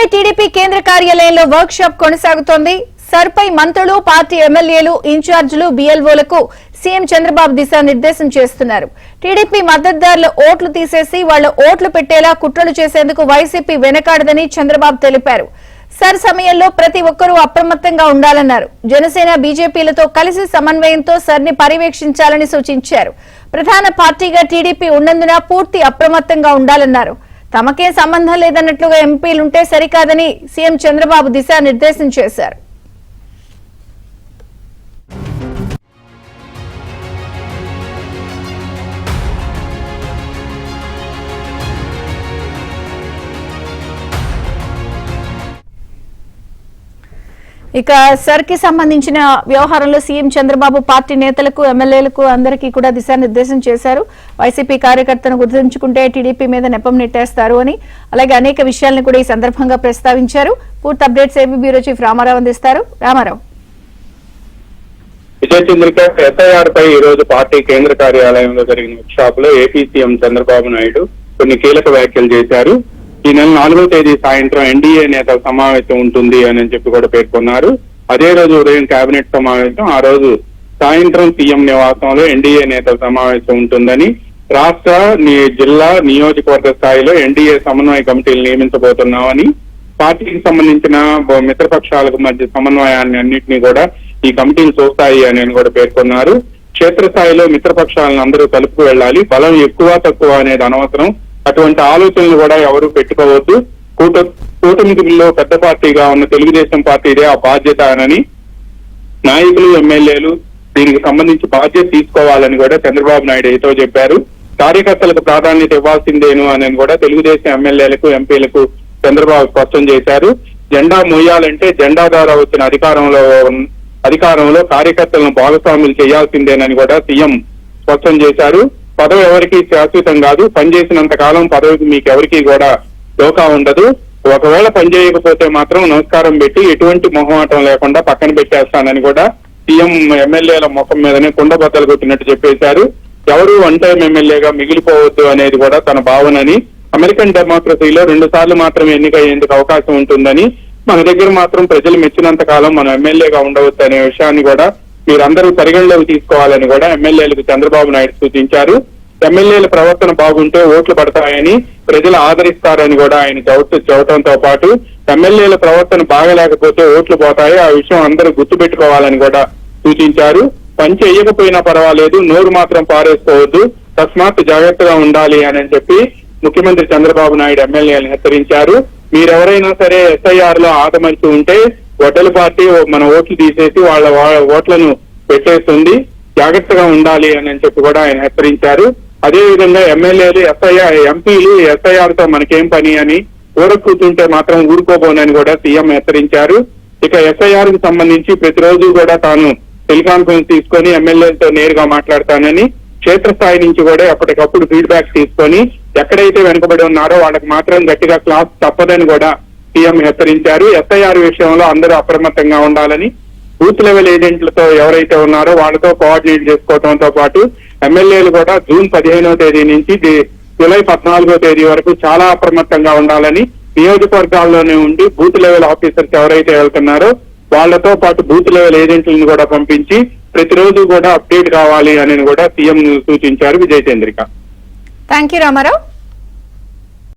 సర్పై TDP కేంద్ర కార్యాలయంలో work shop కొనసాగుతోంది. సర్పై మంత్రులు, పార్టీ ఎమ్మెల్యేలు, ఇన్ఛార్జీలు, బీఎల్ఓలకు సీఎం చంద్రబాబు దిశానిర్దేశం చేస్తున్నారు. టీడీపీ మద్దతుదారుల ఓట్లు తీసేసి వాళ్ల ఓట్లు పెట్టేలా కుట్రలు చేసేందుకు వైసీపీ వెనకాడదని చంద్రబాబు తెలిపారు. సర్ సమయంలో ప్రతి ఒక్కరూ అప్రమత్తంగా ఉండాలన్నారు. జనసేన, బీజేపీలతో కలిసి సమన్వయంతో సర్ని పర్యవేక్షించాలని సూచించారు. ప్రధాన పార్టీగా టీడీపీ ఉన్నందున పూర్తి అప్రమత్తంగా ఉండాలన్నారు. తమకే సంబంధం లేదన్నట్లుగా ఎంపీలుంటే సరికాదని సీఎం చంద్రబాబు దిశానిర్దేశం చేశారు. ఇక సర్కి సంబంధించిన వ్యవహారంలో సీఎం చంద్రబాబు పార్టీ నేతలకు, ఎమ్మెల్యేలకు అందరికీ కూడా దిశానిర్దేశం చేశారు. వైసీపీ కార్యకర్తను గుర్తించుకుంటే టీడీపీ మీద నెపం నెట్టేస్తారు అని, అలాగే అనేక విషయాలను కూడా ఈ సందర్భంగా ప్రస్తావించారు. పూర్తి updates AB bureau chief Ramarao అందిస్తారు. రామారావు. విజయ్ చంద్రిక, ఎస్ఐఆర్ పై ఈ రోజు పార్టీ కేంద్ర కార్యాలయంలో జరిగిన వర్క్ షాప్ లో ఏపీ సీఎం చంద్రబాబు నాయుడు కొన్ని కీలక వ్యాఖ్యలు చేశారు. ఈ నెల 4వ తేదీ సాయంత్రం ఎన్డీఏ నేతల సమావేశం ఉంటుంది అని చెప్పి కూడా పేర్కొన్నారు. అదే రోజు ఉదయం కేబినెట్ సమావేశం, ఆ రోజు సాయంత్రం సీఎం నివాసంలో ఎన్డీఏ నేతల సమావేశం ఉంటుందని, రాష్ట్ర, జిల్లా, నియోజకవర్గ స్థాయిలో ఎన్డీఏ సమన్వయ కమిటీలు నియమించబోతున్నామని, పార్టీకి సంబంధించిన మిత్రపక్షాలకు మధ్య సమన్వయాన్ని అన్నింటినీ కూడా ఈ కమిటీలు చూస్తాయి అని కూడా పేర్కొన్నారు. క్షేత్రస్థాయిలో మిత్రపక్షాలను అందరూ కలుపుకు వెళ్ళాలి, బలం ఎక్కువ తక్కువ అనేది అనవసరం, అటువంటి ఆలోచనలు కూడా ఎవరు పెట్టుకోవద్దు. కూటమిలో పెద్ద పార్టీగా ఉన్న తెలుగుదేశం పార్టీదే ఆ బాధ్యత అని నాయకులు, ఎమ్మెల్యేలు దీనికి సంబంధించి బాధ్యత తీసుకోవాలని కూడా చంద్రబాబు నాయుడు ఏతో చెప్పారు. కార్యకర్తలకు ప్రాధాన్యత ఇవ్వాల్సిందేను అని కూడా తెలుగుదేశం ఎమ్మెల్యేలకు, ఎంపీలకు చంద్రబాబు స్పష్టం చేశారు. జెండా మోయాలంటే జెండా ద్వారా వచ్చిన అధికారంలో కార్యకర్తలను భాగస్వాములు చేయాల్సిందేనని కూడా సీఎం స్పష్టం చేశారు. పదవి ఎవరికి శాశ్వతం కాదు, పనిచేసినంత కాలం పదవికి మీకు ఎవరికి కూడా డోకా ఉండదు. ఒకవేళ పనిచేయకపోతే మాత్రం నమస్కారం పెట్టి ఎటువంటి మొహమాటం లేకుండా పక్కన పెట్టేస్తానని కూడా సీఎం ఎమ్మెల్యేల ముఖం మీదనే కుండబద్దలు కొట్టినట్టు చెప్పేశారు. ఎవరు వన్ టైం ఎమ్మెల్యేగా మిగిలిపోవద్దు అనేది కూడా తన భావనని, అమెరికన్ డెమోక్రసీలో 2 సార్లు మాత్రమే ఎన్నికయ్యేందుకు అవకాశం ఉంటుందని, మన దగ్గర మాత్రం ప్రజలు మెచ్చినంత కాలం మనం ఎమ్మెల్యేగా ఉండవచ్చు అనే విషయాన్ని కూడా మీరందరూ పరిగణలోకి తీసుకోవాలని కూడా ఎమ్మెల్యేలకు చంద్రబాబు నాయుడు సూచించారు. ఎమ్మెల్యేల ప్రవర్తన బాగుంటే ఓట్లు పడతాయని, ప్రజలు ఆదరిస్తారని కూడా ఆయన చెప్పడంతో పాటు ఎమ్మెల్యేల ప్రవర్తన బాగలేకపోతే ఓట్లు పోతాయి, ఆ విషయం అందరూ గుర్తుపెట్టుకోవాలని కూడా సూచించారు. పని చేయకపోయినా పర్వాలేదు, నోరు మాత్రం పారేసుకోవద్దు, తస్మాత్ జాగ్రత్తగా ఉండాలి అని చెప్పి ముఖ్యమంత్రి చంద్రబాబు నాయుడు ఎమ్మెల్యేలను హెచ్చరించారు. మీరెవరైనా సరే ఎస్ఐఆర్ లో ఆదమర్చి ఉంటే వడ్డల పార్టీ మన ఓట్లు తీసేసి వాళ్ళ ఓట్లను పెట్టేస్తుంది, జాగ్రత్తగా ఉండాలి అని చెప్పి కూడా ఆయన హెచ్చరించారు. అదేవిధంగా ఎమ్మెల్యేలు, ఎంపీలు ఎస్ఐఆర్ తో మనకేం పని అని కూర్చుంటే మాత్రం ఊరుకోబోనని కూడా సీఎం హెచ్చరించారు. ఇక ఎస్ఐఆర్ కు సంబంధించి ప్రతిరోజు కూడా తాను టెలికాన్ఫరెన్స్ తీసుకొని ఎమ్మెల్యేలతో నేరుగా మాట్లాడతానని, క్షేత్రస్థాయి నుంచి కూడా ఎప్పటికప్పుడు ఫీడ్బ్యాక్ తీసుకొని ఎక్కడైతే వెనుకబడి ఉన్నారో వాళ్ళకి మాత్రం గట్టిగా క్లాస్ తప్పదని కూడా సీఎం హెచ్చరించారు. ఎస్ఐఆర్ విషయంలో అందరూ అప్రమత్తంగా ఉండాలని, బూత్ లెవెల్ ఏజెంట్లతో ఎవరైతే ఉన్నారో వాళ్ళతో కోఆర్డినేట్ చేసుకోవడంతో పాటు ఎమ్మెల్యేలు కూడా జూన్ 15వ తేదీ నుంచి జూలై 14వ తేదీ వరకు చాలా అప్రమత్తంగా ఉండాలని, నియోజకవర్గాల్లోనే ఉండి బూత్ లెవెల్ ఆఫీసర్స్ ఎవరైతే వెళ్తున్నారో వాళ్లతో పాటు బూత్ లెవెల్ ఏజెంట్లను కూడా పంపించి ప్రతిరోజు కూడా అప్డేట్ కావాలి అని కూడా సీఎం సూచించారు. విజయ్ చంద్రిక. Thank you Ramarao.